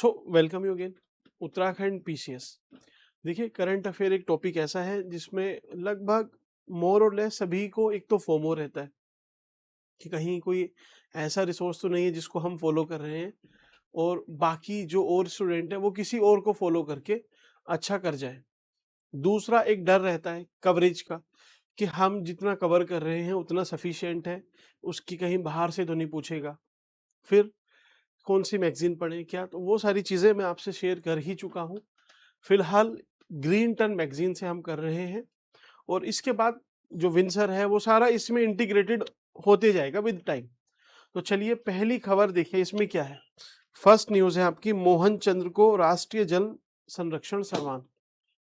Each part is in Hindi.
So welcome you again. Uttarakhand PCS. देखिए, करंट अफेयर एक टॉपिक ऐसा है जिसमें लगभग मोर और लेस सभी को एक तो फोमो रहता है कि कहीं कोई ऐसा रिसोर्स तो नहीं है जिसको हम फॉलो कर रहे हैं और बाकी जो और स्टूडेंट है वो किसी और को फॉलो करके अच्छा कर जाए। दूसरा एक डर रहता है कवरेज का कि हम जितना कवर कर रहे हैं उतना सफिशिएंट है, उसकी कहीं बाहर से तो नहीं पूछेगा। फिर कौन सी मैगजीन पढ़े क्या, तो वो सारी चीज़ें मैं आपसे शेयर कर ही चुका हूँ। फिलहाल ग्रीन टर्न मैगजीन से हम कर रहे हैं और इसके बाद जो विंसर है वो सारा इसमें इंटीग्रेटेड होते जाएगा विद टाइम। तो चलिए पहली खबर देखिए, इसमें क्या है। फर्स्ट न्यूज़ है आपकी, मोहन चंद्र को राष्ट्रीय जल संरक्षण सम्मान।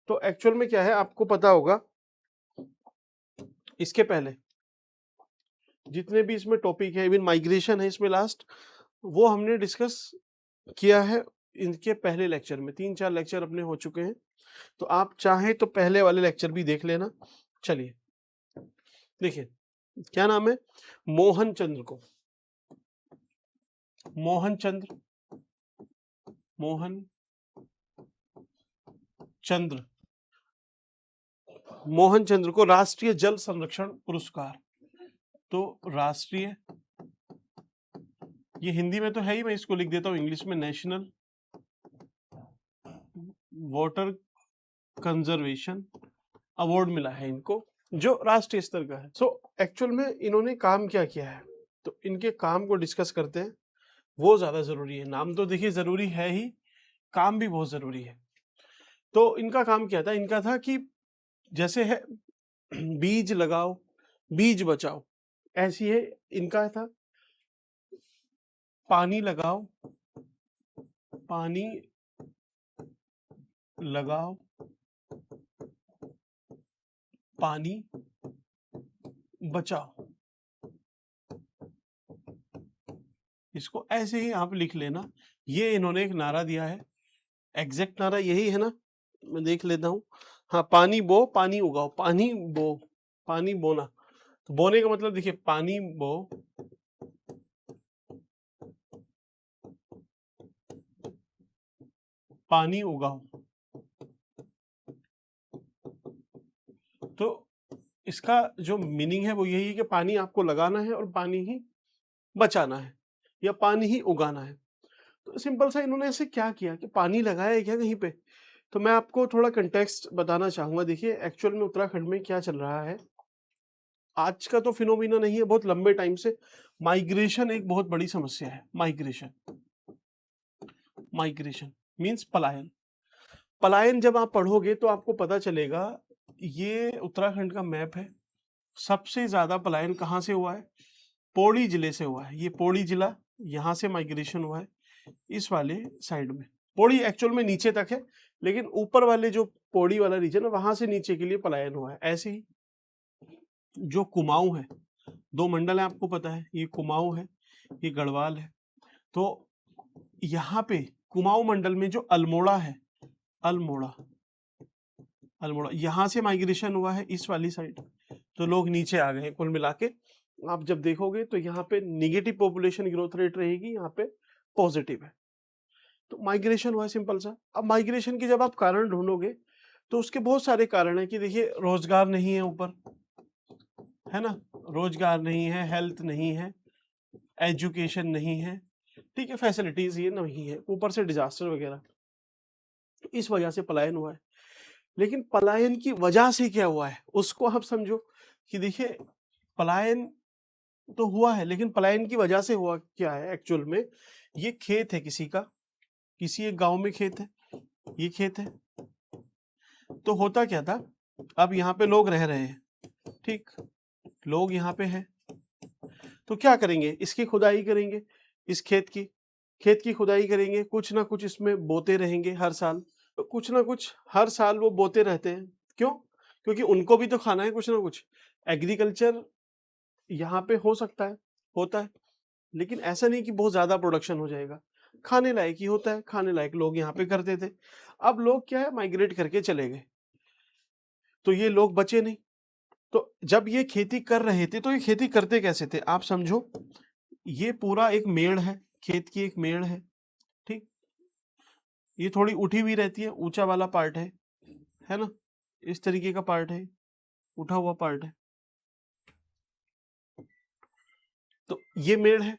तो एक्चुअल में क्या है आपको पता होगा, इसके पहले जितने भी इसमें टॉपिक है, इवन माइग्रेशन है इसमें लास्ट, वो हमने डिस्कस किया है इनके पहले लेक्चर में। 3-4 लेक्चर अपने हो चुके हैं, तो आप चाहें तो पहले वाले लेक्चर भी देख लेना। चलिए देखिए, क्या नाम है, मोहन चंद्र को, मोहन चंद्र, मोहन चंद्र, मोहन चंद्र को राष्ट्रीय जल संरक्षण पुरस्कार। तो राष्ट्रीय, ये हिंदी में तो है ही, मैं इसको लिख देता हूं इंग्लिश में, नेशनल वाटर कंजर्वेशन अवार्ड मिला है इनको, जो राष्ट्रीय स्तर का है। सो एक्चुअल में इन्होंने काम क्या किया है, तो इनके काम को डिस्कस करते हैं, वो ज्यादा जरूरी है। नाम तो देखिए जरूरी है ही, काम भी बहुत जरूरी है। तो इनका काम क्या था, इनका था कि जैसे है बीज लगाओ बीज बचाओ, ऐसी है इनका था। पानी लगाओ पानी लगाओ पानी बचाओ, इसको ऐसे ही आप लिख लेना। ये इन्होंने एक नारा दिया है, एग्जैक्ट नारा यही है ना, मैं देख लेता हूँ। हाँ, पानी बो पानी उगाओ, पानी बो पानी बोना। तो बोने का मतलब देखिए, पानी बो पानी उगाओ। तो इसका जो मीनिंग है वो यही है कि पानी आपको लगाना है और पानी ही बचाना है या पानी ही उगाना है। तो सिंपल सा इन्होंने ऐसे क्या किया कि पानी लगाया है क्या कहीं पे। तो मैं आपको थोड़ा कंटेक्स्ट बताना चाहूंगा। देखिए एक्चुअल में उत्तराखंड में क्या चल रहा है, आज का तो फिनोमिना नहीं है, बहुत लंबे टाइम से माइग्रेशन एक बहुत बड़ी समस्या है। माइग्रेशन, माइग्रेशन मींस पलायन। पलायन जब आप पढ़ोगे तो आपको पता चलेगा, ये उत्तराखंड का मैप है, सबसे ज्यादा पलायन कहाँ से हुआ है, पौड़ी जिले से हुआ है। ये पौड़ी जिला, यहाँ से माइग्रेशन हुआ है इस वाले साइड में। पौड़ी एक्चुअल में नीचे तक है, लेकिन ऊपर वाले जो पौड़ी वाला रीजन है वहां से नीचे के लिए पलायन हुआ है। ऐसे ही जो कुमाऊं है, दो मंडल है आपको पता है, ये कुमाऊं है, ये गढ़वाल है। तो यहाँ पे कुमाऊं मंडल में जो अल्मोड़ा है, अल्मोड़ा, अल्मोड़ा यहाँ से माइग्रेशन हुआ है इस वाली साइड, तो लोग नीचे आ गए। कुल मिला के आप जब देखोगे तो यहाँ पे निगेटिव पॉपुलेशन ग्रोथ रेट रहेगी, यहाँ पे पॉजिटिव है। तो माइग्रेशन हुआ है सिंपल सा। अब माइग्रेशन के जब आप कारण ढूंढोगे तो उसके बहुत सारे कारण है कि देखिए, रोजगार नहीं है ऊपर, है ना, रोजगार नहीं है, हेल्थ नहीं है, एजुकेशन नहीं है, ठीक है, फैसिलिटीज ये नहीं है, ऊपर से डिजास्टर वगैरह, तो इस वजह से पलायन हुआ है। लेकिन पलायन की वजह से क्या हुआ है उसको आप समझो कि देखिए, पलायन तो हुआ है, लेकिन पलायन की वजह से हुआ क्या है एक्चुअल में। ये खेत है किसी का, किसी एक गांव में खेत है, ये खेत है। तो होता क्या था, अब यहाँ पे लोग रह रहे हैं, ठीक, लोग यहाँ पे हैं, तो क्या करेंगे, इसकी खुदाई करेंगे, इस खेत की खुदाई करेंगे, कुछ ना कुछ इसमें बोते रहेंगे हर साल। तो कुछ ना कुछ हर साल वो बोते रहते हैं, क्यों, क्योंकि उनको भी तो खाना है कुछ ना कुछ। एग्रीकल्चर यहाँ पे हो सकता है, होता है, लेकिन ऐसा नहीं कि बहुत ज्यादा प्रोडक्शन हो जाएगा, खाने लायक ही होता है, खाने लायक लोग यहाँ पे करते थे। अब लोग क्या है, माइग्रेट करके चले गए, तो ये लोग बचे नहीं। तो जब ये खेती कर रहे थे तो ये खेती करते कैसे थे आप समझो, ये पूरा एक मेड़ है, खेत की एक मेड़ है, ठीक, ये थोड़ी उठी हुई रहती है, ऊंचा वाला पार्ट है ना, इस तरीके का पार्ट है, उठा हुआ पार्ट है। तो ये मेड़ है।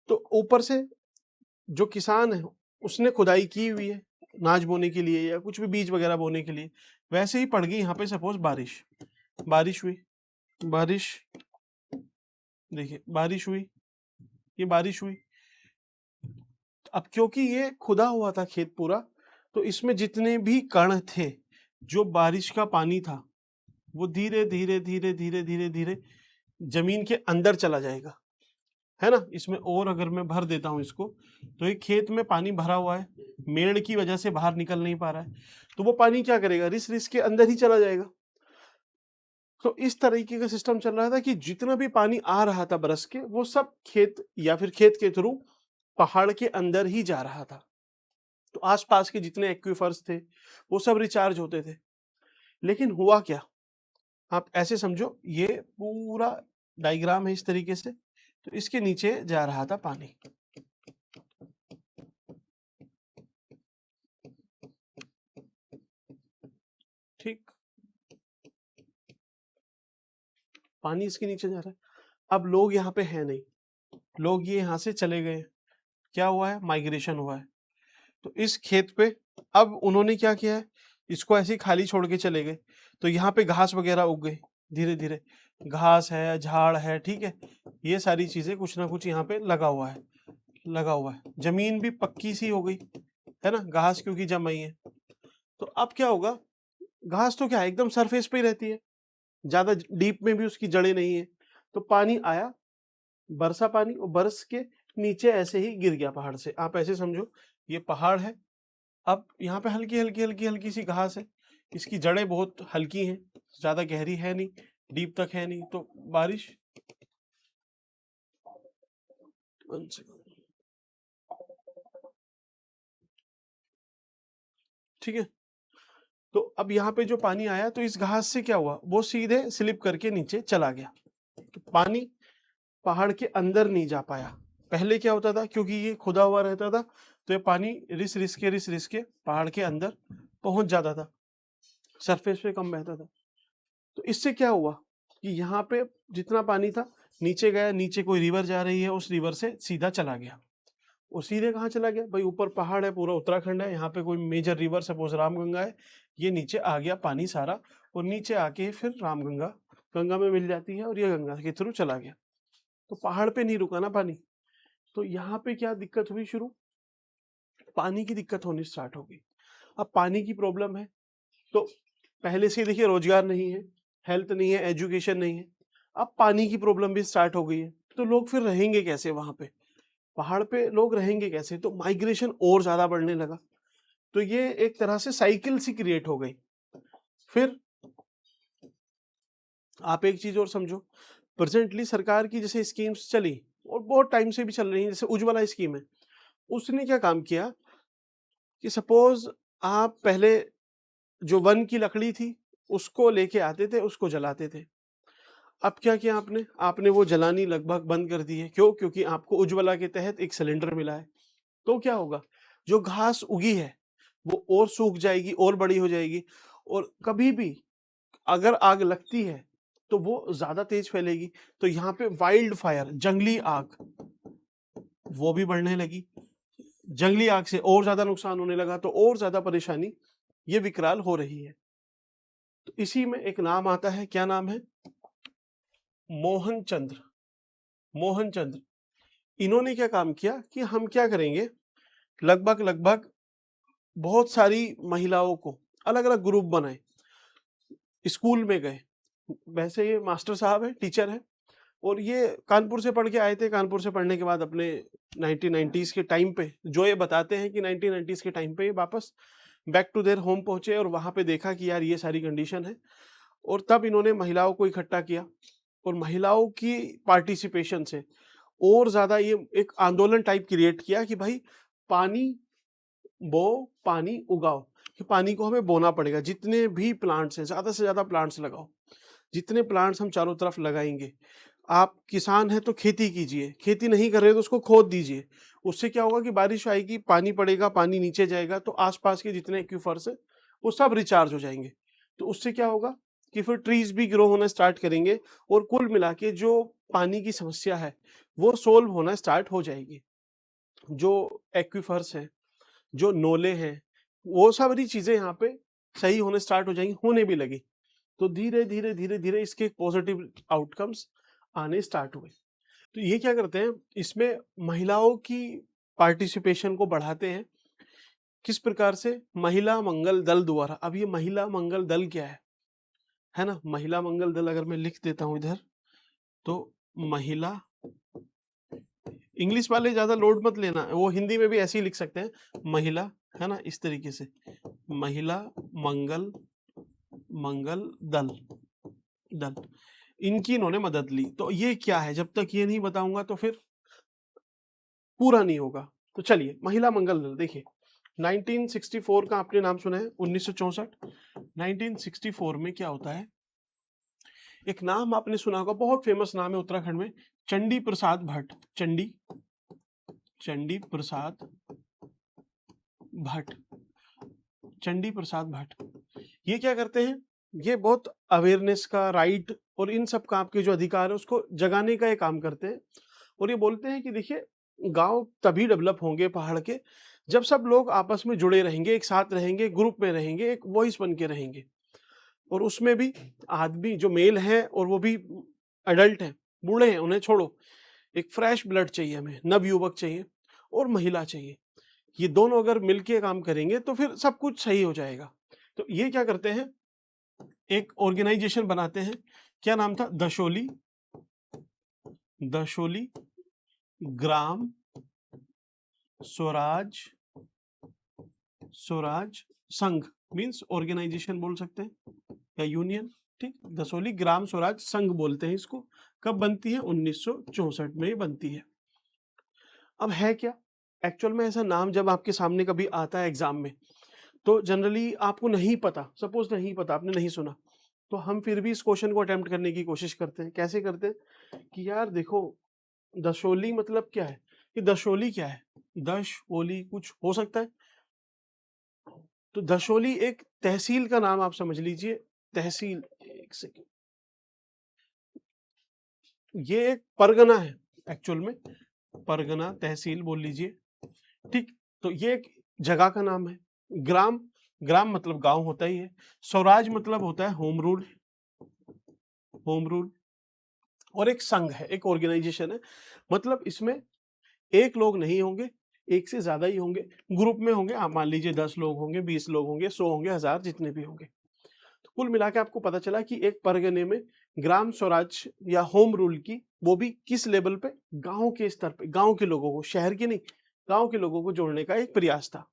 तो ऊपर से जो किसान है उसने खुदाई की हुई है नाज बोने के लिए या कुछ भी बीज वगैरह बोने के लिए, वैसे ही पड़ गई यहाँ पे सपोज बारिश हुई, बारिश, देखिए बारिश हुई, ये बारिश हुई। अब क्योंकि ये खुदा हुआ था खेत पूरा, तो इसमें जितने भी कण थे, जो बारिश का पानी था, वो धीरे धीरे धीरे धीरे धीरे धीरे जमीन के अंदर चला जाएगा, है ना। इसमें और अगर मैं भर देता हूं इसको, तो ये खेत में पानी भरा हुआ है, मेड़ की वजह से बाहर निकल नहीं पा रहा है, तो वो पानी क्या करेगा, रिस रिस के अंदर ही चला जाएगा। तो इस तरीके का सिस्टम चल रहा था कि जितना भी पानी आ रहा था बरस के, वो सब खेत या फिर खेत के थ्रू पहाड़ के अंदर ही जा रहा था। तो आसपास के जितने एक्वीफर्स थे वो सब रिचार्ज होते थे। लेकिन हुआ क्या, आप ऐसे समझो, ये पूरा डायग्राम है इस तरीके से, तो इसके नीचे जा रहा था पानी, ठीक, पानी इसके नीचे जा रहा है। अब लोग यहाँ पे हैं नहीं, लोग ये यहाँ से चले गए, क्या हुआ है, माइग्रेशन हुआ है। तो इस खेत पे अब उन्होंने क्या किया है, इसको ऐसे ही खाली छोड़ के चले गए, तो यहाँ पे घास वगैरह उग गई, धीरे धीरे घास है, झाड़ है, ठीक है, ये सारी चीजें कुछ ना कुछ यहाँ पे लगा हुआ है, जमीन भी पक्की सी हो गई, है ना, घास क्योंकि जमाई है। तो अब क्या होगा, घास तो क्या है, एकदम सरफेस पे ही रहती है, ज्यादा डीप में भी उसकी जड़ें नहीं है। तो पानी आया, बरसा पानी, और बरस के नीचे ऐसे ही गिर गया पहाड़ से। आप ऐसे समझो, ये पहाड़ है, अब यहाँ पे हल्की हल्की हल्की हल्की सी घास है, इसकी जड़ें बहुत हल्की हैं, ज्यादा गहरी है नहीं, डीप तक है नहीं। तो बारिश, ठीक है, तो अब यहाँ पे जो पानी आया, तो इस घास से क्या हुआ, वो सीधे स्लिप करके नीचे चला गया, तो पानी पहाड़ के अंदर नहीं जा पाया। पहले क्या होता था, क्योंकि ये खुदा हुआ रहता था, तो ये पानी रिस रिस के पहाड़ के अंदर पहुंच जाता था, सरफेस पे कम बहता था। तो इससे क्या हुआ कि यहाँ पे जितना पानी था नीचे गया, नीचे कोई रिवर जा रही है, उस रिवर से सीधा चला गया। और सीधे कहाँ चला गया भाई, ऊपर पहाड़ है, पूरा उत्तराखंड है, यहाँ पे कोई मेजर रिवर सपोज रामगंगा है, ये नीचे आ गया पानी सारा, और नीचे आके फिर रामगंगा गंगा में मिल जाती है, और ये गंगा के थ्रू चला गया। तो पहाड़ पे नहीं रुका ना पानी, तो यहाँ पे क्या दिक्कत हुई, शुरू पानी की दिक्कत होनी स्टार्ट हो गई। अब पानी की प्रॉब्लम है, तो पहले से देखिए रोजगार नहीं है, हेल्थ नहीं है, एजुकेशन नहीं है, अब पानी की प्रॉब्लम भी स्टार्ट हो गई है। तो लोग फिर रहेंगे कैसे वहां पे, पहाड़ पे लोग रहेंगे कैसे, तो माइग्रेशन और ज्यादा बढ़ने लगा। तो ये एक तरह से साइकिल सी क्रिएट हो गई। फिर आप एक चीज और समझो, प्रेजेंटली सरकार की जैसे स्कीम्स चली, और बहुत टाइम से भी चल रही है, जैसे उज्ज्वला स्कीम है, उसने क्या काम किया कि सपोज आप पहले जो वन की लकड़ी थी उसको लेके आते थे, उसको जलाते थे। अब क्या किया आपने, आपने वो जलानी लगभग बंद कर दी है। क्यों, क्योंकि आपको उज्ज्वला के तहत एक सिलेंडर मिला है। तो क्या होगा, जो घास उगी है वो और सूख जाएगी, और बड़ी हो जाएगी, और कभी भी अगर आग लगती है तो वो ज्यादा तेज फैलेगी। तो यहाँ पे वाइल्ड फायर, जंगली आग, वो भी बढ़ने लगी, जंगली आग से और ज्यादा नुकसान होने लगा, तो और ज्यादा परेशानी ये विकराल हो रही है। तो इसी में एक नाम आता है, क्या नाम है, मोहनचंद्र। मोहनचंद्र, इन्होंने क्या काम किया कि हम क्या करेंगे, लगभग लगभग बहुत सारी महिलाओं को अलग अलग ग्रुप बनाए, स्कूल में गए। वैसे ये मास्टर साहब है, टीचर है, और ये कानपुर से पढ़ के आए थे। कानपुर से पढ़ने के बाद अपने 1990s के टाइम पे, जो ये बताते हैं कि 1990s के टाइम पे ये वापस बैक टू देयर होम पहुंचे, और वहां पे देखा कि यार ये सारी कंडीशन है, और तब इन्होंने महिलाओं को इकट्ठा किया, और महिलाओं की पार्टिसिपेशन से और ज्यादा ये एक आंदोलन टाइप क्रिएट किया कि भाई पानी बो, पानी उगाओ, कि पानी को हमें बोना पड़ेगा, जितने भी प्लांट्स हैं ज्यादा से ज्यादा प्लांट्स लगाओ, जितने प्लांट्स हम चारों तरफ लगाएंगे आप किसान हैं तो खेती कीजिए, खेती नहीं कर रहे तो उसको खोद दीजिए। उससे क्या होगा कि बारिश आएगी, पानी पड़ेगा, पानी नीचे जाएगा, तो आसपास के जितने एक्वीफर्स हैं वो सब रिचार्ज हो जाएंगे। तो उससे क्या होगा कि फिर ट्रीज भी ग्रो होना स्टार्ट करेंगे, और कुल मिला के जो पानी की समस्या है वो सोल्व होना स्टार्ट हो जाएगी। जो एक्वीफर्स हैं, जो नोले हैं, वो सारी चीजें यहाँ पे सही होने स्टार्ट हो जाएंगी, होने भी लगी। तो धीरे धीरे धीरे धीरे इसके पॉजिटिव आउटकम्स आने स्टार्ट हुए। तो ये क्या करते हैं, इसमें महिलाओं की पार्टिसिपेशन को बढ़ाते हैं। किस प्रकार से? महिला मंगल दल द्वारा। अब ये महिला मंगल दल क्या है ना, महिला मंगल दल अगर मैं लिख देता हूं इधर, तो महिला, इंग्लिश वाले ज्यादा लोड मत लेना, वो हिंदी में भी ऐसे ही लिख सकते हैं, महिला, है ना, इस तरीके से, महिला मंगल मंगल दल दल, इनकी इन्होंने मदद ली। तो ये क्या है, जब तक ये नहीं बताऊंगा तो फिर पूरा नहीं होगा। तो चलिए, महिला मंगल दल देखिए, 1964 का आपने नाम सुना है, 1964। 1964 में क्या होता है, एक नाम आपने सुना होगा, बहुत फेमस नाम है उत्तराखंड में, चंडी प्रसाद भट्ट। चंडी प्रसाद भट्ट, चंडी प्रसाद भट्ट। ये क्या करते हैं, ये बहुत अवेयरनेस का, राइट और इन सब का आपके जो अधिकार है उसको जगाने का ये काम करते हैं। और ये बोलते हैं कि देखिए, गांव तभी डेवलप होंगे पहाड़ के जब सब लोग आपस में जुड़े रहेंगे, एक साथ रहेंगे, ग्रुप में रहेंगे, एक वॉइस बन के रहेंगे। और उसमें भी आदमी जो मेल है और वो भी अडल्ट हैं, बूढ़े हैं, उन्हें छोड़ो, एक फ्रेश ब्लड चाहिए हमें, नव युवक चाहिए और महिला चाहिए। ये दोनों अगर मिलके काम करेंगे तो फिर सब कुछ सही हो जाएगा। तो ये क्या करते हैं, एक ऑर्गेनाइजेशन बनाते हैं। क्या नाम था? दशोली ग्राम स्वराज संघ, मींस ऑर्गेनाइजेशन बोल सकते हैं या यूनियन, ठीक। दशोली ग्राम स्वराज संघ बोलते हैं इसको। कब बनती है? 1964 में बनती है। अब है क्या एक्चुअल में, ऐसा नाम जब आपके सामने कभी आता है एग्जाम में, तो जनरली आपको नहीं पता, सपोज नहीं पता, आपने नहीं सुना, तो हम फिर भी इस क्वेश्चन को अटेम्प्ट करने की कोशिश करते हैं। कैसे करते हैं कि यार देखो, दशोली मतलब क्या है, कि दशोली क्या है, दश ओली कुछ हो सकता है। तो दशोली एक तहसील का नाम आप समझ लीजिए, तहसील, एक सेकेंड, ये एक परगना है एक्चुअल में, परगना तहसील बोल लीजिए, ठीक। तो ये एक जगह का नाम है। ग्राम, ग्राम मतलब गांव होता ही है। स्वराज मतलब होता है होम रूल, और एक संघ है, एक ऑर्गेनाइजेशन है, मतलब इसमें एक लोग नहीं होंगे, एक से ज्यादा ही होंगे, ग्रुप में होंगे। आप मान लीजिए 10 लोग होंगे, 20 लोग होंगे, 100 होंगे, 1000, जितने भी होंगे। तो कुल मिला के आपको पता चला कि एक परगने में ग्राम स्वराज या होम रूल की, वो भी किस लेवल पे, गांव के स्तर पे, गांव के लोगों को, शहर के नहीं, गांव के लोगों को जोड़ने का एक प्रयास था।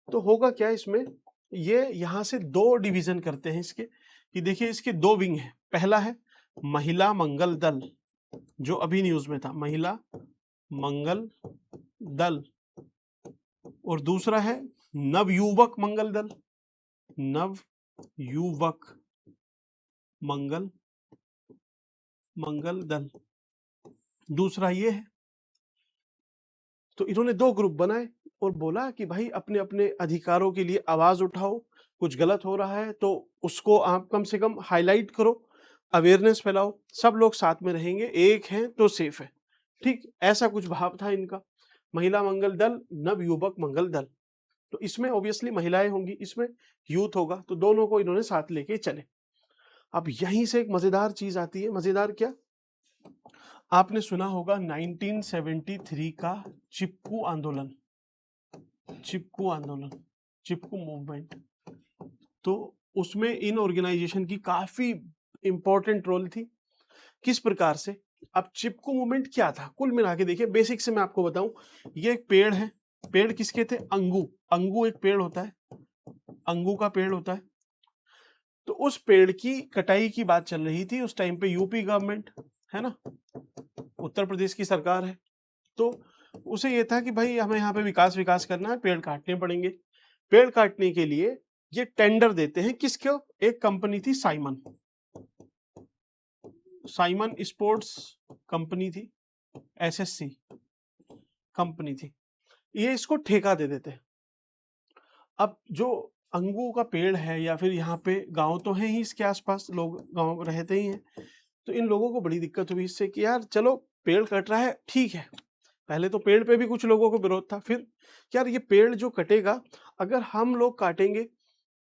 तो होगा क्या इसमें, ये यहां से दो डिवीजन करते हैं इसके, कि देखिए इसके दो विंग है। पहला है महिला मंगल दल, जो अभी न्यूज में था, महिला मंगल दल, और दूसरा है नवयुवक मंगल दल, नवयुवक मंगल दल, दूसरा ये है। तो इन्होंने दो ग्रुप बनाए और बोला कि भाई अपने अपने अधिकारों के लिए आवाज उठाओ, कुछ गलत हो रहा है तो उसको आप कम से कम हाईलाइट करो, अवेयरनेस फैलाओ, सब लोग साथ में रहेंगे, एक हैं तो सेफ है, ठीक। ऐसा कुछ भाव था इनका, महिला मंगल दल, नव युवक मंगल दल। तो इसमें ऑब्वियसली महिलाएं होंगी, इसमें यूथ होगा, तो दोनों को इन्होंने साथ लेके चले। अब यहीं से एक मजेदार चीज आती है। मजेदार क्या? आपने सुना होगा 1973 का चिपकू आंदोलन, चिपकू मूवमेंट। तो उसमें इन ऑर्गेनाइजेशन की काफी इंपॉर्टेंट रोल थी। किस प्रकार से? अब चिपकू मूवमेंट क्या था, कुल मिला के देखिए, बेसिक से मैं आपको बताऊं, ये एक पेड़ है। पेड़ किसके थे? अंगू एक पेड़ होता है, अंगू का पेड़ होता है। तो उस पेड़ की कटाई की बात चल रही थी उस टाइम पे, यूपी गवर्नमेंट है ना, उत्तर प्रदेश की सरकार है। तो उसे ये था कि भाई हमें यहाँ पे विकास करना है, पेड़ काटने पड़ेंगे। पेड़ काटने के लिए ये टेंडर देते हैं, किसको? एक कंपनी थी साइमन साइमन स्पोर्ट्स कंपनी थी, एसएससी कंपनी थी, ये इसको ठेका दे देते हैं। अब जो अंगूर का पेड़ है या फिर यहाँ पे गांव तो है ही, इसके आसपास लोग गांव रहते ही हैं, तो इन लोगों को बड़ी दिक्कत हुई इससे कि यार चलो पेड़ कट रहा है ठीक है, पहले तो पेड़ पे भी कुछ लोगों को विरोध था, फिर यार ये पेड़ जो कटेगा अगर हम लोग काटेंगे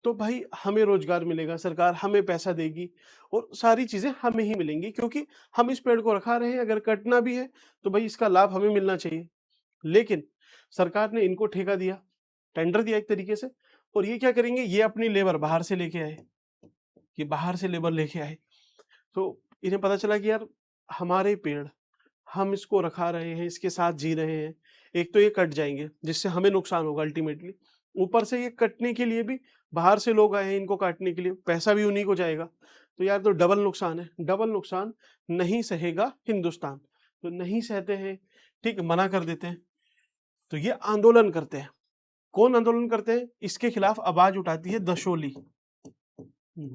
तो भाई हमें रोजगार मिलेगा, सरकार हमें पैसा देगी और सारी चीजें हमें ही मिलेंगी, क्योंकि हम इस पेड़ को रखा रहे हैं, अगर कटना भी है तो भाई इसका लाभ हमें मिलना चाहिए। लेकिन सरकार ने इनको ठेका दिया, टेंडर दिया एक तरीके से, और ये क्या करेंगे, ये अपनी लेबर बाहर से लेके आए, ये बाहर से लेबर लेके आए, तो इन्हें पता चला कि यार हमारे पेड़, हम इसको रखा रहे हैं, इसके साथ जी रहे हैं, एक तो ये कट जाएंगे जिससे हमें नुकसान होगा अल्टीमेटली, ऊपर से ये कटने के लिए भी बाहर से लोग आए हैं इनको काटने के लिए, पैसा भी उन्हीं को जाएगा, तो यार तो डबल नुकसान है, डबल नुकसान नहीं सहेगा हिंदुस्तान, तो नहीं सहते हैं, ठीक, मना कर देते हैं, तो ये आंदोलन करते हैं। कौन आंदोलन करते हैं, इसके खिलाफ आवाज उठाती है दशोली,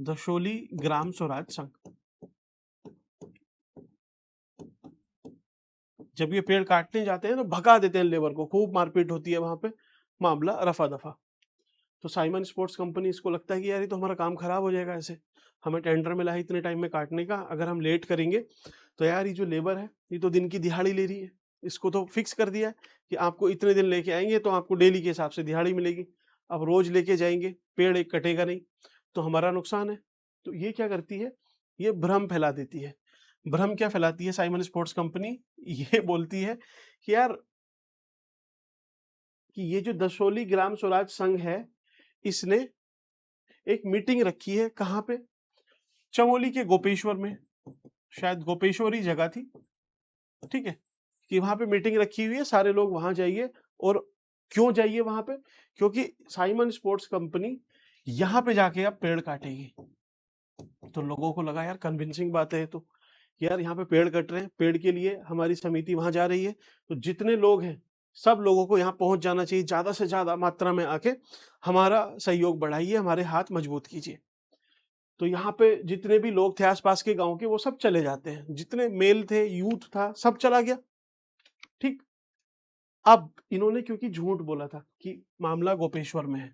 दशोली ग्राम स्वराज संघ। जब ये पेड़ काटने जाते हैं तो भगा देते हैं लेबर को, खूब मारपीट होती है वहां पे, मामला रफा दफा। तो साइमन स्पोर्ट्स कंपनी, इसको लगता है कि यार ये तो हमारा काम खराब हो जाएगा, ऐसे हमें टेंडर मिला है इतने टाइम में काटने का, अगर हम लेट करेंगे तो यार ये जो लेबर है ये तो दिन की दिहाड़ी ले रही है, इसको तो फिक्स कर दिया है कि आपको इतने दिन लेके आएंगे तो आपको डेली के हिसाब से दिहाड़ी मिलेगी, अब रोज लेके जाएंगे पेड़ एक कटेगा नहीं तो हमारा नुकसान है। तो ये क्या करती है, ये भ्रम फैला देती है। भ्रम क्या फैलाती है साइमन स्पोर्ट्स कंपनी, ये बोलती है कि यार कि ये जो दशोली ग्राम स्वराज संघ है इसने एक मीटिंग रखी है, कहाँ पे, चमोली के गोपेश्वर में, शायद गोपेश्वर ही जगह थी, ठीक है, कि वहां पे मीटिंग रखी हुई है, सारे लोग वहां जाइए। और क्यों जाइए वहां पे, क्योंकि साइमन स्पोर्ट्स कंपनी यहाँ पे जाके अब पेड़ काटेगी। तो लोगों को लगा यार कन्विंसिंग बात है, तो यार यहाँ पे पेड़ कट रहे हैं, पेड़ के लिए हमारी समिति वहां जा रही है, तो जितने लोग हैं सब लोगों को यहाँ पहुंच जाना चाहिए, ज्यादा से ज्यादा मात्रा में आके हमारा सहयोग बढ़ाइए, हमारे हाथ मजबूत कीजिए। तो यहाँ पे जितने भी लोग थे आसपास के गांव के वो सब चले जाते हैं, जितने मेल थे, यूथ था, सब चला गया, ठीक। अब इन्होंने क्योंकि झूठ बोला था कि मामला गोपेश्वर में है,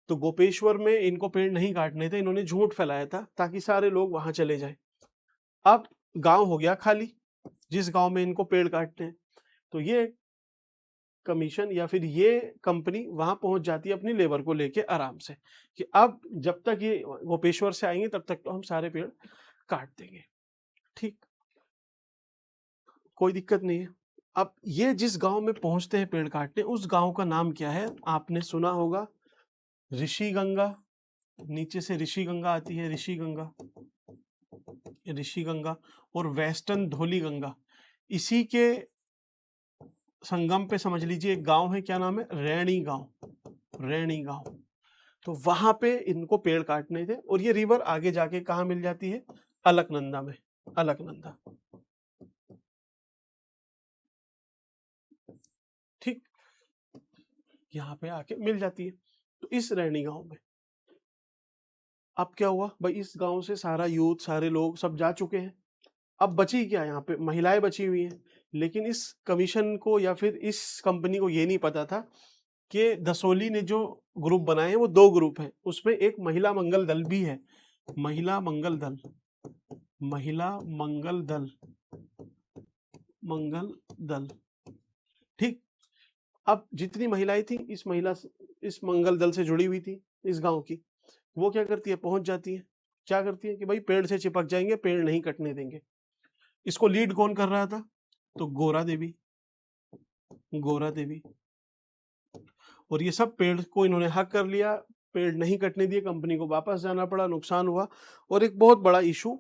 तो गोपेश्वर में इनको पेड़ नहीं काटने थे, इन्होंने झूठ फैलाया था ताकि सारे लोग वहां चले जाए। अब गांव हो गया खाली, जिस गांव में इनको पेड़ काटते हैं, तो ये कमीशन या फिर ये कंपनी वहां पहुंच जाती है अपनी लेबर को लेके आराम से, कि अब जब तक ये गोपेश्वर से आएंगे तब तक तो हम सारे पेड़ काट देंगे, ठीक, कोई दिक्कत नहीं है। अब ये जिस गांव में पहुंचते हैं पेड़ काटने, उस गांव का नाम क्या है, आपने सुना होगा, ऋषि गंगा, नीचे से ऋषि गंगा आती है, ऋषि गंगा, ऋषि गंगा और वेस्टर्न धौली गंगा, इसी के संगम पे समझ लीजिए एक गांव है, क्या नाम है, रैणी गांव, रैणी गांव। तो वहां पे इनको पेड़ काटने थे, और ये रिवर आगे जाके कहा मिल जाती है, अलकनंदा में, अलकनंदा, ठीक, यहाँ पे आके मिल जाती है। तो इस रैणी गांव में अब क्या हुआ भाई, इस गांव से सारा यूथ, सारे लोग सब जा चुके हैं, अब बची क्या, यहाँ पे महिलाएं बची हुई हैं। लेकिन इस कमीशन को या फिर इस कंपनी को ये नहीं पता था कि दसोली ने जो ग्रुप बनाए हैं वो दो ग्रुप हैं, उसमें एक महिला मंगल दल भी है, महिला मंगल दल, महिला मंगल दल, मंगल दल, ठीक। अब जितनी महिलाएं थी इस मंगल दल से जुड़ी हुई थी इस गांव की, वो क्या करती है, पहुंच जाती है, क्या करती है कि भाई पेड़ से चिपक जाएंगे, पेड़ नहीं कटने देंगे। इसको लीड कौन कर रहा था, तो गोरा देवी, गोरा देवी। और ये सब पेड़ को इन्होंने हक कर लिया, पेड़ नहीं कटने दिए, कंपनी को वापस जाना पड़ा, नुकसान हुआ, और एक बहुत बड़ा इशू,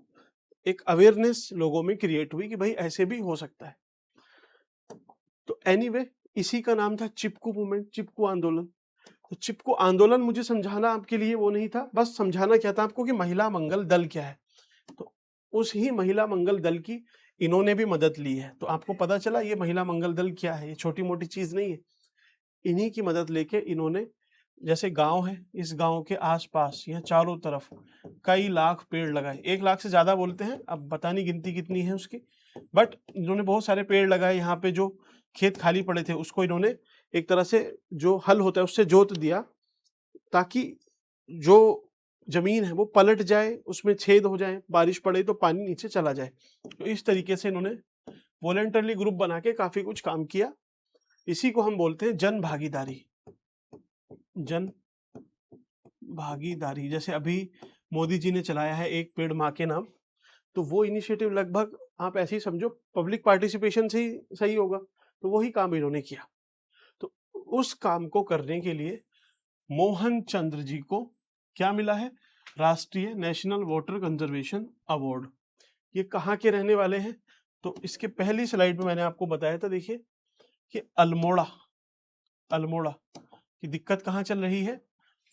एक अवेयरनेस लोगों में क्रिएट हुई कि भाई ऐसे भी हो सकता है। तो एनीवे इसी का नाम था चिपकू मूवमेंट, चिपकू आंदोलन। तो चिपकू आंदोलन मुझे समझाना आपके लिए वो नहीं था, बस समझाना क्या था आपको कि महिला मंगल दल क्या है। तो उस ही महिला मंगल दल की इन्होंने भी मदद ली है, तो आपको पता चला ये महिला मंगल दल क्या है, ये छोटी मोटी चीज नहीं है। इन्हीं की मदद लेके इन्होंने जैसे गांव है, इस गांव के आसपास या चारों तरफ कई लाख पेड़ लगाए, 1 लाख से ज्यादा बोलते हैं, अब पता नहीं गिनती कितनी है उसकी, बट इन्होंने बहुत सारे पेड़ लगाए। यहाँ पे जो खेत खाली पड़े थे उसको इन्होंने एक तरह से जो हल होता है उससे जोत दिया, ताकि जो जमीन है वो पलट जाए, उसमें छेद हो जाए, बारिश पड़े तो पानी नीचे चला जाए। तो इस तरीके से इन्होंने वॉलेंटरली ग्रुप बना के काफी कुछ काम किया। इसी को हम बोलते हैं जन भागीदारी। जन भागीदारी, जैसे अभी मोदी जी ने चलाया है एक पेड़ माँ के नाम, तो वो इनिशिएटिव लगभग आप ऐसे ही समझो पब्लिक पार्टिसिपेशन से ही सही होगा, तो वही काम इन्होंने किया। तो उस काम को करने के लिए मोहन चंद्र जी को क्या मिला है? राष्ट्रीय नेशनल वाटर कंजर्वेशन अवार्ड। ये कहाँ के रहने वाले हैं? तो इसके पहली स्लाइड में मैंने आपको बताया था, देखिए कि अल्मोड़ा की दिक्कत कहाँ चल रही है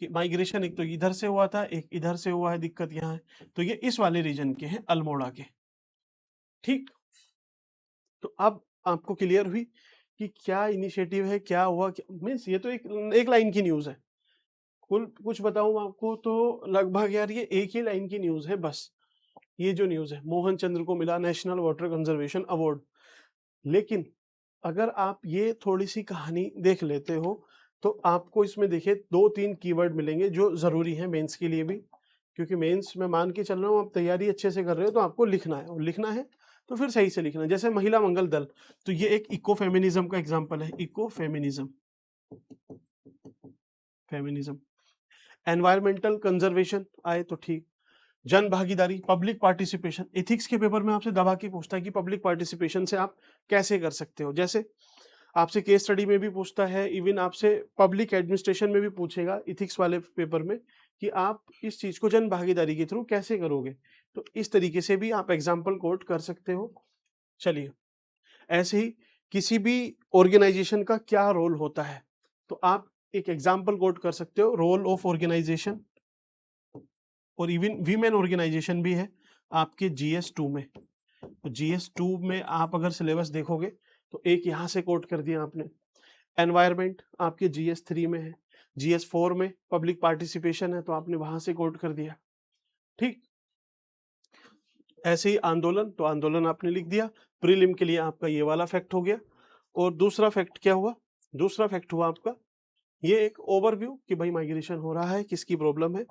कि माइग्रेशन एक तो इधर से हुआ था, एक इधर से हुआ है, दिक्कत यहाँ है। तो ये इस वाले रीजन के हैं, अल्मोड़ा के। ठीक, तो अब आपको क्लियर हुई कि क्या इनिशिएटिव है, क्या हुआ, मीन्स ये तो एक लाइन की न्यूज है। कुल कुछ बताऊं आपको तो लगभग यार ये एक ही लाइन की न्यूज है बस। ये जो न्यूज है, मोहन चंद्र को मिला नेशनल वाटर कंजर्वेशन अवार्ड। लेकिन अगर आप ये थोड़ी सी कहानी देख लेते हो तो आपको इसमें देखिए 2-3 कीवर्ड मिलेंगे जो जरूरी हैं मेंस के लिए भी, क्योंकि मेंस में मान के चल रहा हूँ आप तैयारी अच्छे से कर रहे हो तो आपको लिखना है, और लिखना है तो फिर सही से लिखना है। जैसे महिला मंगल दल, तो ये एक इको फेमिनिज्म का एग्जाम्पल है, इको फेमिनिज्म। एनवायरमेंटल कंजर्वेशन आए तो ठीक। जन भागीदारी, पब्लिक पार्टिसिपेशन, एथिक्स के पेपर में आपसे दबा के पूछता है कि पब्लिक पार्टिसिपेशन से आप कैसे कर सकते हो। जैसे आपसे केस स्टडी में भी पूछता है, इवन आपसे पब्लिक एडमिनिस्ट्रेशन में भी पूछेगा इथिक्स वाले पेपर में कि आप इस चीज को जन भागीदारी के थ्रू कैसे करोगे। तो इस तरीके से भी आप एग्जाम्पल कोट कर सकते हो। चलिए, ऐसे ही किसी भी ऑर्गेनाइजेशन का क्या रोल होता है, तो आप एक एग्जाम्पल कोट कर सकते हो, रोल ऑफ ऑर्गेनाइजेशन। और इवन वीमेन ऑर्गेनाइजेशन भी है आपके GS2 में। तो GS2 में आप अगर सिलेबस देखोगे तो एक यहाँ से कोट कर दिया आपने। एनवायरमेंट आपके GS3 में है, GS4 में पब्लिक पार्टिसिपेशन है तो आपने वहां से कोट कर दिया। ठीक, ऐसे ही आंदोलन, तो आंदोलन आपने लिख दिया। प्रीलिम के लिए आपका ये वाला फैक्ट हो गया। और दूसरा फैक्ट क्या हुआ? दूसरा फैक्ट हुआ आपका ये एक ओवरव्यू कि भाई माइग्रेशन हो रहा है, किसकी प्रॉब्लम है।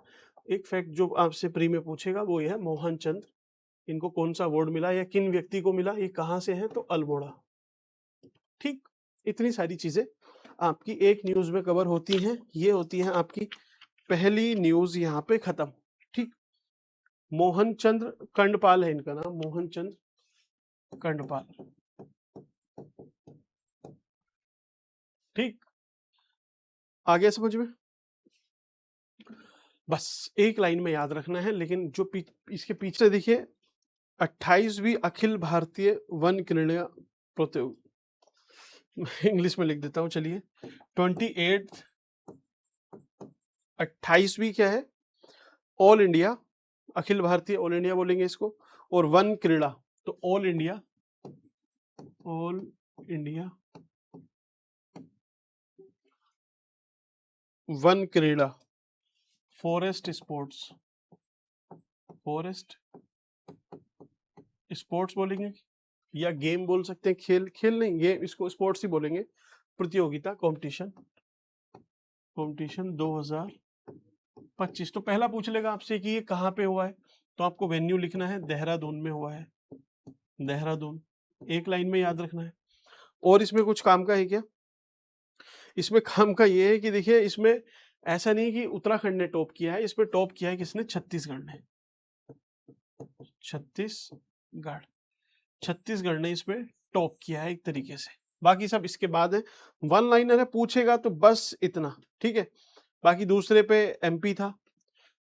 एक फैक्ट जो आपसे प्री में पूछेगा वो ये है मोहन चंद्र, इनको कौन सा अवार्ड मिला या किन व्यक्ति को मिला, ये कहाँ से है, तो अल्मोड़ा। ठीक, इतनी सारी चीजें आपकी एक न्यूज में कवर होती हैं। ये होती है आपकी पहली न्यूज, यहाँ पे खत्म। ठीक, मोहन चंद्र कंडपाल है इनका नाम, मोहन चंद्र कंडपाल। ठीक, आगे समझ में? बस एक लाइन में याद रखना है। लेकिन जो इसके पीछे देखिए 28वीं अखिल भारतीय वन क्रीड़ा प्रतियोगिता, इंग्लिश में लिख देता हूं चलिए। 28 28वीं क्या है? All India, Akhil Bharatiya, all India बोलेंगे इसको। और वन क्रीड़ा, तो ऑल इंडिया वन क्रीड़ा, फॉरेस्ट स्पोर्ट्स बोलेंगे या गेम बोल सकते हैं, खेल नहीं, गेम, इसको स्पोर्ट्स ही बोलेंगे। प्रतियोगिता, कंपटीशन 2025। तो पहला पूछ लेगा आपसे कि ये कहाँ पे हुआ है, तो आपको वेन्यू लिखना है, देहरादून में हुआ है, देहरादून। एक लाइन में याद रखना है। और इसमें कुछ काम का है क्या? इसमें काम का ये है कि देखिए इसमें ऐसा नहीं कि उत्तराखंड ने टॉप किया है, इसमें टॉप किया है किसने? छत्तीसगढ़ ने। छत्तीसगढ़ ने इसमें टॉप किया है एक तरीके से। बाकी सब इसके बाद है। वन लाइनर है, पूछेगा तो बस इतना, ठीक है। बाकी दूसरे पे MP था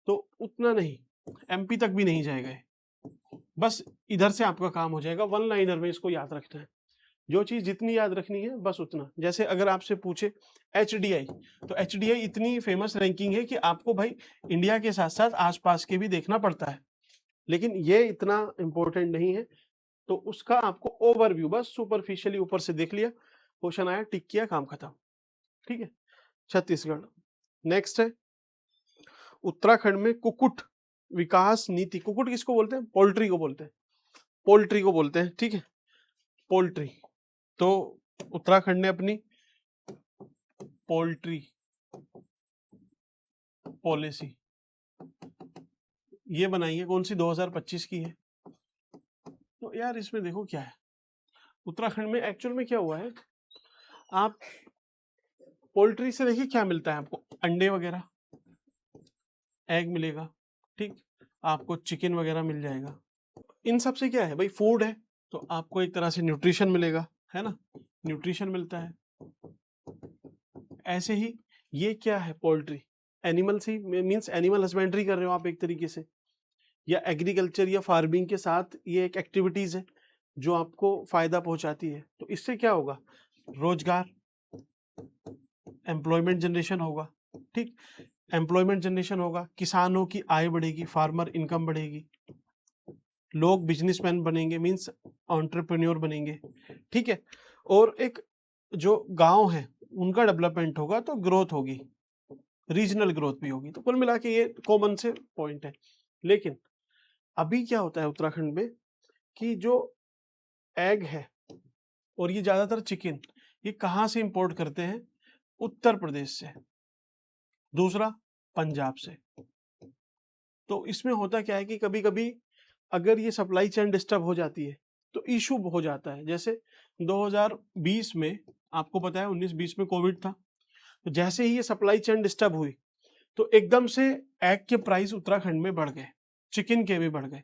तो उतना नहीं, MP तक भी नहीं जाएगा, बस इधर से आपका काम हो जाएगा। वन लाइनर में इसको याद रखना है, जो चीज जितनी याद रखनी है बस उतना। जैसे अगर आपसे पूछे HDI, तो HDI इतनी फेमस रैंकिंग है कि आपको भाई इंडिया के साथ साथ आसपास के भी देखना पड़ता है, लेकिन ये इतना इंपॉर्टेंट नहीं है। तो उसका आपको ओवरव्यू बस सुपरफिशियली ऊपर से देख लिया, क्वेश्चन आया, टिक किया, काम खत्म। ठीक है। छत्तीसगढ़, नेक्स्ट है उत्तराखंड में कुक्कुट विकास नीति। कुक्कुट किसको बोलते हैं? पोल्ट्री को बोलते हैं, पोल्ट्री को बोलते हैं, ठीक है, पोल्ट्री। तो उत्तराखंड ने अपनी पोल्ट्री पॉलिसी ये बनाई है, कौन सी? 2025 की है। तो यार इसमें देखो क्या है, उत्तराखंड में एक्चुअल में क्या हुआ है, आप पोल्ट्री से देखिए क्या मिलता है आपको, अंडे वगैरह, एग मिलेगा, ठीक, आपको चिकन वगैरह मिल जाएगा। इन सब से क्या है भाई, फूड है, तो आपको एक तरह से न्यूट्रिशन मिलेगा, है ना, न्यूट्रिशन मिलता है। ऐसे ही ये क्या है, पोल्ट्री, एनिमल से मीन्स एनिमल हस्बेंड्री कर रहे हो आप एक तरीके से, या एग्रीकल्चर या फार्मिंग के साथ ये एक एक्टिविटीज है जो आपको फायदा पहुंचाती है। तो इससे क्या होगा, रोजगार, एम्प्लॉयमेंट जनरेशन होगा, ठीक, एम्प्लॉयमेंट जनरेशन होगा, किसानों की आय बढ़ेगी, फार्मर इनकम बढ़ेगी, लोग बिजनेसमैन बनेंगे, मींस एंटरप्रेन्योर बनेंगे, ठीक है, और एक जो गांव है उनका डेवलपमेंट होगा, तो ग्रोथ होगी, रीजनल ग्रोथ भी होगी। तो कुल मिला के ये कॉमन से पॉइंट है। लेकिन अभी क्या होता है उत्तराखंड में कि जो एग है और ये ज्यादातर चिकन, ये कहाँ से इंपोर्ट करते हैं? उत्तर प्रदेश से, दूसरा पंजाब से। तो इसमें होता क्या है कि कभी कभी अगर ये सप्लाई चेन डिस्टर्ब हो जाती है तो इशू हो जाता है। जैसे 2020 में आपको पता है, 19-20 में कोविड था, तो जैसे ही ये सप्लाई चेन डिस्टर्ब हुई तो एकदम से एग के प्राइस उत्तराखंड में बढ़ गए, चिकन के भी बढ़ गए।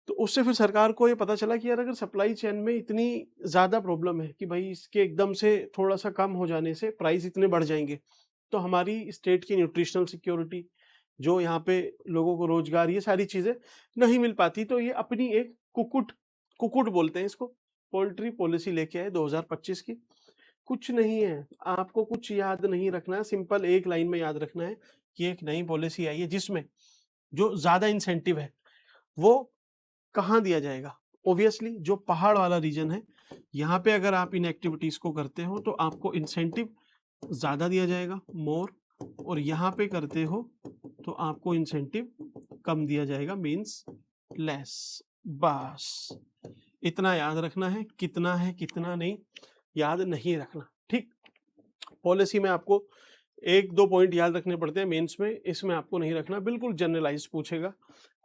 तो उससे फिर सरकार को ये पता चला कि यार अगर सप्लाई चेन में इतनी ज़्यादा प्रॉब्लम है कि भाई इसके एकदम से थोड़ा सा कम हो जाने से प्राइस इतने बढ़ जाएंगे, तो हमारी स्टेट की न्यूट्रिशनल सिक्योरिटी, जो यहाँ पे लोगों को रोजगार, ये सारी चीज़ें नहीं मिल पाती। तो ये अपनी एक कुक्कुट, कुक्कुट बोलते हैं इसको, पोल्ट्री पॉलिसी लेके आए 2025 की। कुछ नहीं है, आपको कुछ याद नहीं रखना है, सिंपल एक लाइन में याद रखना है कि एक नई पॉलिसी आई है जिसमें जो ज़्यादा इंसेंटिव है वो कहाँ दिया जाएगा? ऑब्वियसली जो पहाड़ वाला रीजन है, यहाँ पे अगर आप इन एक्टिविटीज को करते हो तो आपको इंसेंटिव ज्यादा दिया जाएगा, मोर, और यहाँ पे करते हो तो आपको इंसेंटिव कम दिया जाएगा, मींस लेस। बस इतना याद रखना है, कितना है कितना नहीं याद नहीं रखना, ठीक। पॉलिसी में आपको एक दो पॉइंट याद रखने पड़ते हैं मेंस में, इसमें आपको नहीं रखना, बिल्कुल जनरलाइज पूछेगा,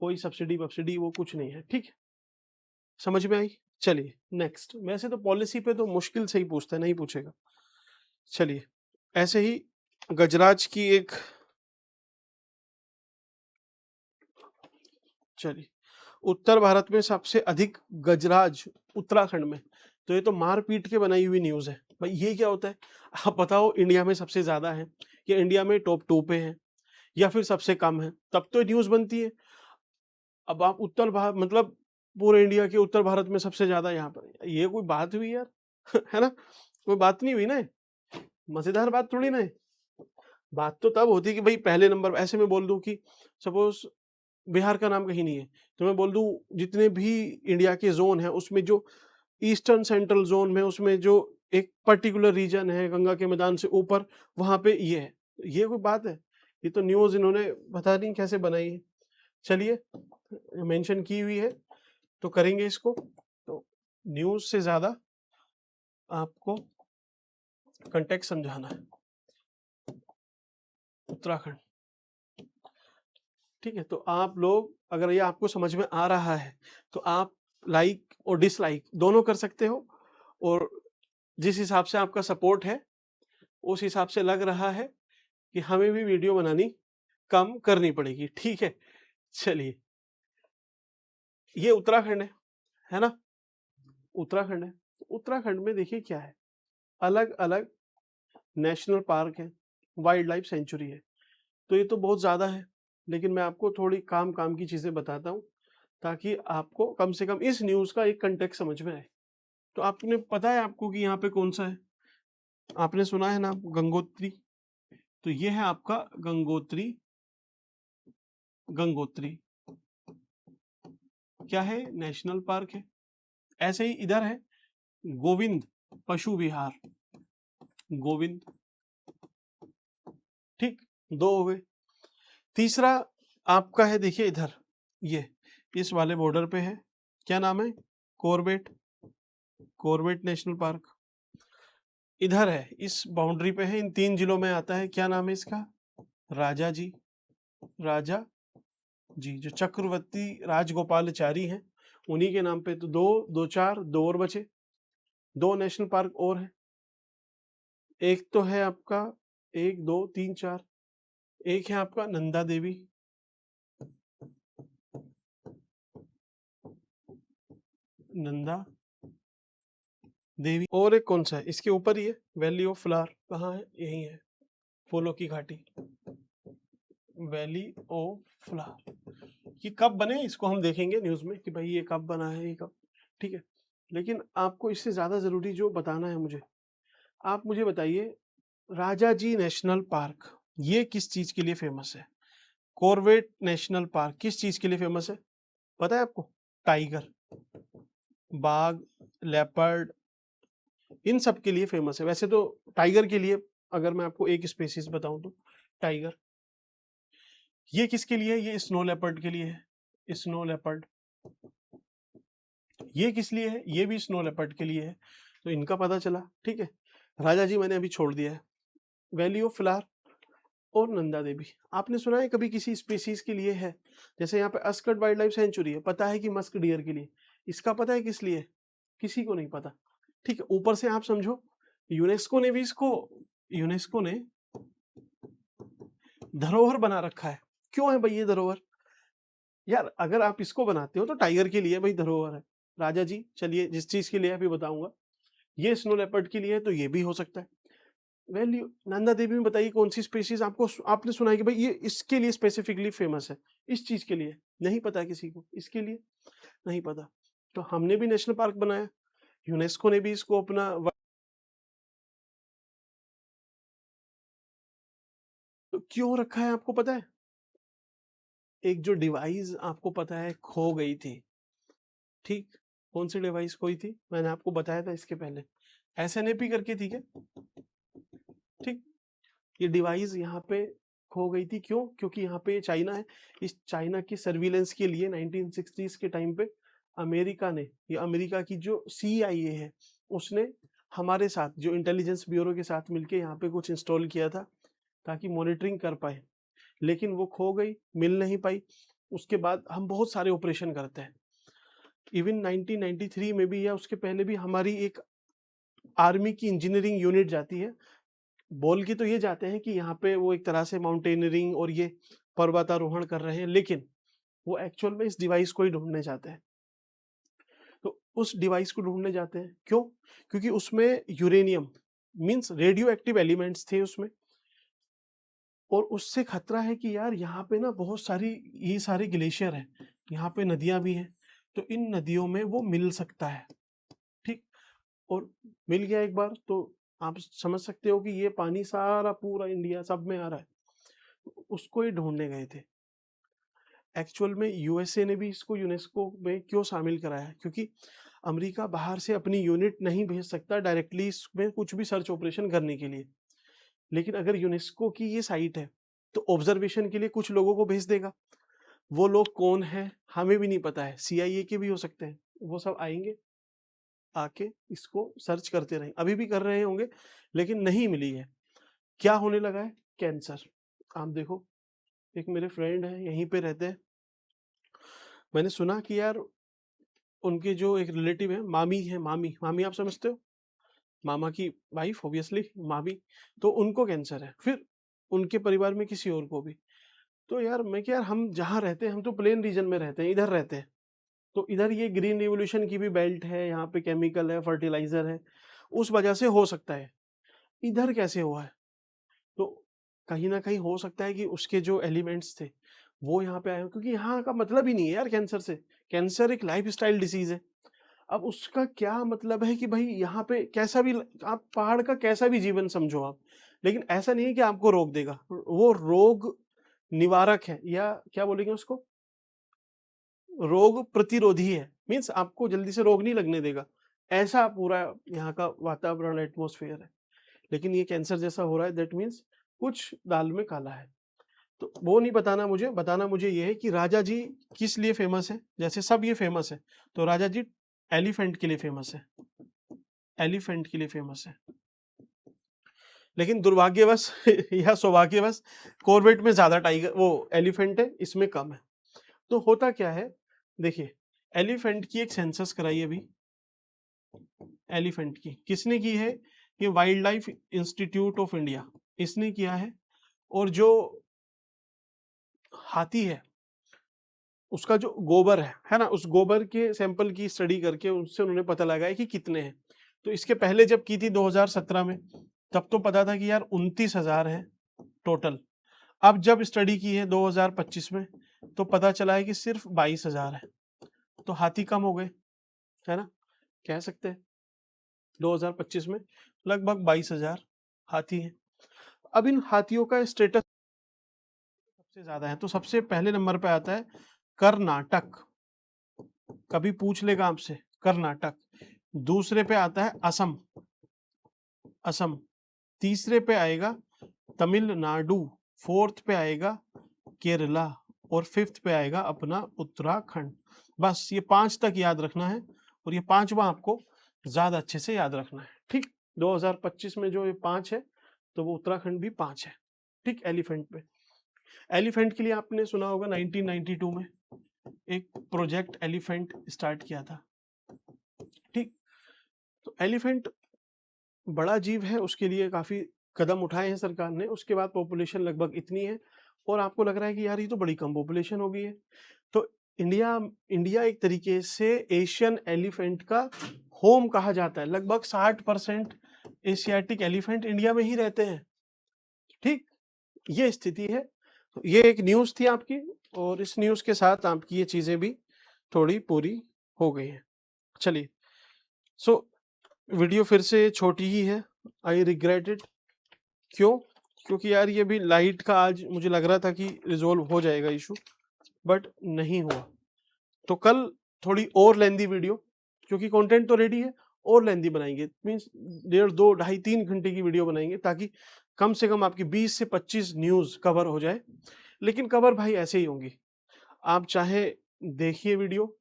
कोई सब्सिडी वब्सिडी वो कुछ नहीं है, ठीक है, समझ में आई? चलिए नेक्स्ट। वैसे तो पॉलिसी पे तो मुश्किल से ही पूछता है, नहीं पूछेगा। चलिए ऐसे ही गजराज की एक, चलिए उत्तर भारत में सबसे अधिक गजराज उत्तराखंड में। तो ये तो मारपीट के बनाई हुई न्यूज है भाई, ये क्या होता है आप बताओ, इंडिया में सबसे ज्यादा है या इंडिया में टॉप 2 पे है या फिर सबसे कम है, तब तो न्यूज बनती है। अब आप उत्तर भारत मतलब पूरे इंडिया के उत्तर भारत में सबसे ज्यादा यहाँ पर, ये कोई बात हुई यार? है ना, कोई बात नहीं हुई ना, मजेदार बात थोड़ी ना है। बात तो तब होती कि भाई पहले नंबर, ऐसे मैं बोल दूं कि सपोज बिहार का नाम कहीं नहीं है, तो मैं बोल दूं जितने भी इंडिया के जोन है उसमें जो ईस्टर्न सेंट्रल जोन में, उसमें जो एक पर्टिकुलर रीजन है गंगा के मैदान से ऊपर, वहां पे ये है, ये कोई बात है? ये तो न्यूज इन्होंने पता नहीं कैसे बनाई है। चलिए मेंशन की हुई है तो करेंगे इसको। तो न्यूज से ज्यादा आपको कंटेक्स्ट समझाना है। उत्तराखंड, ठीक है, तो आप लोग अगर ये आपको समझ में आ रहा है तो आप लाइक और डिसलाइक दोनों कर सकते हो, और जिस हिसाब से आपका सपोर्ट है उस हिसाब से लग रहा है कि हमें भी वीडियो बनानी कम करनी पड़ेगी, ठीक है। चलिए ये उत्तराखंड है ना, उत्तराखंड है। उत्तराखंड में देखिए क्या है, अलग अलग नेशनल पार्क है, वाइल्ड लाइफ सेंचुरी है, तो ये तो बहुत ज्यादा है। लेकिन मैं आपको थोड़ी काम काम की चीजें बताता हूँ ताकि आपको कम से कम इस न्यूज का एक कंटेक्स्ट समझ में आए। तो आपने पता है आपको कि यहाँ पे कौन सा है, आपने सुना है नाम गंगोत्री, तो ये है आपका गंगोत्री। गंगोत्री क्या है, नेशनल पार्क है। ऐसे ही इधर है गोविंद पशु विहार, गोविंद, ठीक, 2 हो गए। तीसरा आपका है, देखिए इधर, ये इस वाले बॉर्डर पे है, क्या नाम है, कॉर्बेट, कॉर्बेट नेशनल पार्क। इधर है, इस बाउंड्री पे है, इन 3 जिलों में आता है, क्या नाम है इसका, राजा जी, राजा जी, जो चक्रवर्ती राजगोपालाचारी हैं, उन्हीं के नाम पे। तो 2 2 4 2 और बचे, 2 नेशनल पार्क और हैं। एक तो है आपका 1 2 3 4, एक है आपका नंदा देवी, नंदा देवी, और एक कौन सा है इसके ऊपर ही है, वैली ऑफ फ्लावर, कहाँ है, यही है, फूलों की घाटी, वैली ऑफ फ्लावर। ये कब बने इसको हम देखेंगे न्यूज में कि भाई ये कब बना है, ये कब, ठीक है। लेकिन आपको इससे ज्यादा जरूरी जो बताना है मुझे, आप मुझे बताइए, राजा जी नेशनल पार्क ये किस चीज के लिए फेमस है? कॉर्बेट नेशनल पार्क किस चीज के लिए फेमस है, पता है आपको? टाइगर, बाघ, लेपर्ड, इन सब के लिए फेमस है। वैसे तो टाइगर के लिए, अगर मैं आपको एक स्पेसीज बताऊं तो टाइगर। ये किसके लिए है? ये स्नो लेपर्ड के लिए है, स्नो लेपर्ड। ये किस लिए है? ये भी स्नो लेपर्ड के लिए है। तो इनका पता चला, ठीक है। राजा जी मैंने अभी छोड़ दिया है, वैली ऑफ फ्लावर और नंदा देवी। आपने सुना है कभी किसी स्पीसीज के लिए है? जैसे यहाँ पे अस्कट वाइल्ड लाइफ सेंचुरी है, पता है कि मस्क डियर के लिए। इसका पता है किस लिए? किसी को नहीं पता, ठीक है। ऊपर से आप समझो, यूनेस्को ने भी इसको, यूनेस्को ने धरोहर बना रखा है। क्यों है भाई ये धरोहर? यार अगर आप इसको बनाते हो तो टाइगर के लिए भाई धरोहर है। राजा जी, चलिए जिस चीज के लिए अभी बताऊंगा, ये स्नो लेपर्ड के लिए है, तो ये भी हो सकता है। वैल्यू नंदा देवी में बताइए कौन सी स्पीशीज आपको, आपने सुना है कि भाई ये इसके लिए स्पेसिफिकली फेमस है, इस चीज के लिए? नहीं पता किसी को इसके लिए, नहीं पता। तो हमने भी नेशनल पार्क बनाया, यूनेस्को ने भी इसको अपना तो क्यों रखा है आपको पता है? एक जो डिवाइस आपको पता है खो गई थी, ठीक, कौन सी डिवाइस खोई थी? मैंने आपको बताया था इसके पहले, SNAP करके, ठीक है, ठीक। ये डिवाइस यहाँ पे खो गई थी, क्यों? क्योंकि यहाँ पे चाइना है, इस चाइना की सर्विलेंस के लिए 1960s के टाइम पे अमेरिका ने, ये अमेरिका की जो CIA है, उसने हमारे साथ जो इंटेलिजेंस ब्यूरो के साथ मिलके यहाँ पे कुछ इंस्टॉल किया था ताकि मॉनिटरिंग कर पाए। लेकिन वो खो गई, मिल नहीं पाई। उसके बाद हम बहुत सारे ऑपरेशन करते हैं, इवन 1993 में भी या उसके पहले भी हमारी एक आर्मी की इंजीनियरिंग यूनिट जाती है। बोल के तो ये जाते हैं कि यहाँ पे वो एक तरह से माउंटेनियरिंग और ये पर्वतारोहण कर रहे हैं, लेकिन वो एक्चुअल में इस डिवाइस को ही ढूंढने जाते हैं। तो उस डिवाइस को ढूंढने जाते हैं, क्यों? क्योंकि उसमें uranium means radio active elements थे उसमें, और उससे खतरा है कि यार यहाँ पे ना बहुत सारी, ये सारे ग्लेशियर हैं, यहाँ पे नदियां भी हैं, तो इन नदियों में वो मिल सकता है, ठीक। और मिल गया एक बार तो आप समझ सकते हो कि ये पानी सारा पूरा इंडिया सब में आ रहा है। उसको ही ढूंढने गए थे। एक्चुअल में USA ने भी इसको यूनेस्को में क्यों शामिल कराया है? क्योंकि अमेरिका बाहर से अपनी यूनिट नहीं भेज सकता डायरेक्टली इसमें कुछ भी सर्च ऑपरेशन करने के लिए। लेकिन अगर यूनेस्को की ये साइट है तो ऑब्जर्वेशन के लिए कुछ लोगों को भेज देगा। वो लोग कौन है हमें भी नहीं पता है, CIA के भी हो सकते हैं। वो सब आएंगे, आके इसको सर्च करते रहे, अभी भी कर रहे होंगे, लेकिन नहीं मिली है। क्या होने लगा है? कैंसर। आप देखो, एक मेरे फ्रेंड है यहीं पे रहते हैं, मैंने सुना कि यार उनके जो एक रिलेटिव है, मामी है, मामी, मामी आप समझते हो, मामा की वाइफ, ऑब्वियसली मामी, तो उनको कैंसर है, फिर उनके परिवार में किसी और को भी। तो यार मैं क्या, यार हम जहाँ रहते हैं हम तो प्लेन रीजन में रहते हैं, इधर रहते हैं, तो इधर ये ग्रीन रिवोल्यूशन की भी बेल्ट है, यहाँ पे केमिकल है, फर्टिलाइजर है, उस वजह से हो सकता है। इधर कैसे हुआ है? तो कहीं ना कहीं हो सकता है कि उसके जो एलिमेंट्स थे वो यहाँ पे आए हो, क्योंकि यहाँ का मतलब ही नहीं है यार कैंसर से। कैंसर एक लाइफ स्टाइल डिसीज है। अब उसका क्या मतलब है कि भाई यहाँ पे कैसा भी, आप पहाड़ का कैसा भी जीवन समझो आप, लेकिन ऐसा नहीं है कि आपको रोक देगा। वो रोग निवारक है, या क्या बोलेंगे उसको, रोग प्रतिरोधी है, मीन्स आपको जल्दी से रोग नहीं लगने देगा। ऐसा पूरा यहाँ का वातावरण, एटमोस्फेयर है। लेकिन ये कैंसर जैसा हो रहा है, दैट मीन्स कुछ दाल में काला है। तो वो नहीं बताना मुझे, बताना मुझे ये है कि राजा जी किस लिए फेमस है। जैसे सब ये फेमस है, तो राजा जी एलिफेंट के लिए फेमस है, एलिफेंट के लिए फेमस है। लेकिन दुर्भाग्यवश या सौभाग्यवश कॉर्बेट में ज्यादा टाइगर वो एलिफेंट है, इसमें कम है। तो होता क्या है, देखिए एलिफेंट की एक सेंसस कराई अभी, एलिफेंट की किसने की है, ये wild life institute of India इसने किया है। और जो हाथी है उसका जो गोबर है ना, उस गोबर के सैंपल की स्टडी करके उससे उन्होंने पता लगाया कि कितने हैं। तो इसके पहले जब की थी 2017 में, तब तो पता था कि यार 29,000 है टोटल। अब जब स्टडी की है 2025 में, तो पता चला है कि सिर्फ 22,000 है। तो हाथी कम हो गए, है ना, कह सकते हैं 2025 में लगभग 22,000 हाथी हैं। अब इन हाथियों का स्टेटस सबसे ज्यादा है, तो सबसे पहले नंबर पे आता है कर्नाटक, कभी पूछ लेगा आपसे, कर्नाटक। दूसरे पे आता है असम, असम। तीसरे पे आएगा तमिलनाडु, फोर्थ पे आएगा केरला, और फिफ्थ पे आएगा अपना उत्तराखंड। बस ये 5 तक याद रखना है, और ये 5वां आपको ज्यादा अच्छे से याद रखना है, ठीक। 2025 में जो ये 5 है, तो वो उत्तराखंड भी 5 है, ठीक। एलिफेंट पे, एलिफेंट के लिए आपने सुना होगा 1992 में एक प्रोजेक्ट एलिफेंट स्टार्ट किया था, ठीक। तो एलिफेंट बड़ा जीव है, उसके लिए काफी कदम उठाए हैं सरकार ने। उसके बाद पॉपुलेशन लगभग इतनी है, और आपको लग रहा है कि यार ये तो बड़ी कम पॉपुलेशन हो गई है। तो इंडिया इंडिया एक तरीके से एशियन एलिफेंट का होम कहा जाता है। लगभग 60% एशियाटिक एलिफेंट इंडिया में ही रहते हैं, ठीक। ये स्थिति है। तो ये एक न्यूज़ थी आपकी, और इस न्यूज़ के साथ आपकी ये चीज़ें भी थोड़ी पूरी हो गई हैं। चलिए, सो वीडियो फिर से छोटी ही है, आई रिग्रेट इट। क्यों? क्योंकि यार ये भी लाइट का आज मुझे लग रहा था कि रिजोल्व हो जाएगा इशू, बट नहीं हुआ। तो कल थोड़ी और लेंदी वीडियो, क्योंकि कंटेंट तो रेडी है, और लेंदी बनाएंगे, मीन्स 1.5, 2, 2.5, 3 घंटे की वीडियो बनाएंगे, ताकि कम से कम आपकी 20 से 25 न्यूज़ कवर हो जाए। लेकिन कवर भाई ऐसे ही होंगी, आप चाहे देखिए वीडियो,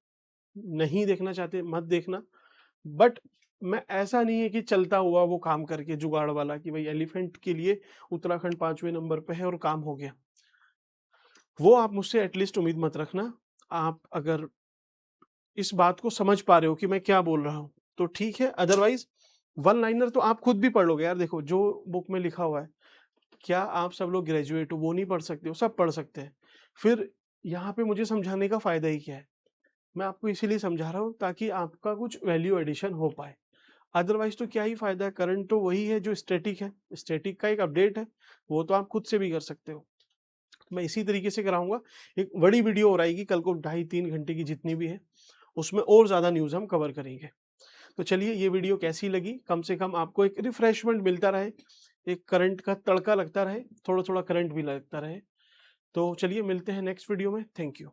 नहीं देखना चाहते मत देखना। बट मैं ऐसा नहीं है कि चलता हुआ वो काम करके जुगाड़ वाला कि भाई एलिफेंट के लिए उत्तराखंड 5वें नंबर पे है और काम हो गया, वो आप मुझसे एटलीस्ट उम्मीद मत रखना। आप अगर इस बात को समझ पा रहे हो कि मैं क्या बोल रहा हूँ, तो ठीक है। अदरवाइज वन लाइनर तो आप खुद भी पढ़ लोगे यार। देखो जो बुक में लिखा हुआ है, क्या आप सब लोग ग्रेजुएट हो वो नहीं पढ़ सकते हो? सब पढ़ सकते हैं। फिर यहाँ पे मुझे समझाने का फायदा ही क्या है? मैं आपको इसीलिए समझा रहा हूँ ताकि आपका कुछ वैल्यू एडिशन हो पाए। अदरवाइज तो क्या ही फायदा है, करंट तो वही है जो स्टैटिक है, स्टैटिक का एक अपडेट है, वो तो आप खुद से भी कर सकते हो। मैं इसी तरीके से कराऊंगा। एक बड़ी वीडियो और आएगी कल को, 2.5-3 घंटे की जितनी भी है, उसमें और ज्यादा न्यूज हम कवर करेंगे। तो चलिए, ये वीडियो कैसी लगी? कम से कम आपको एक रिफ्रेशमेंट मिलता रहे, एक करंट का तड़का लगता रहे, थोड़ा थोड़ा करंट भी लगता रहे। तो चलिए मिलते हैं नेक्स्ट वीडियो में। Thank you.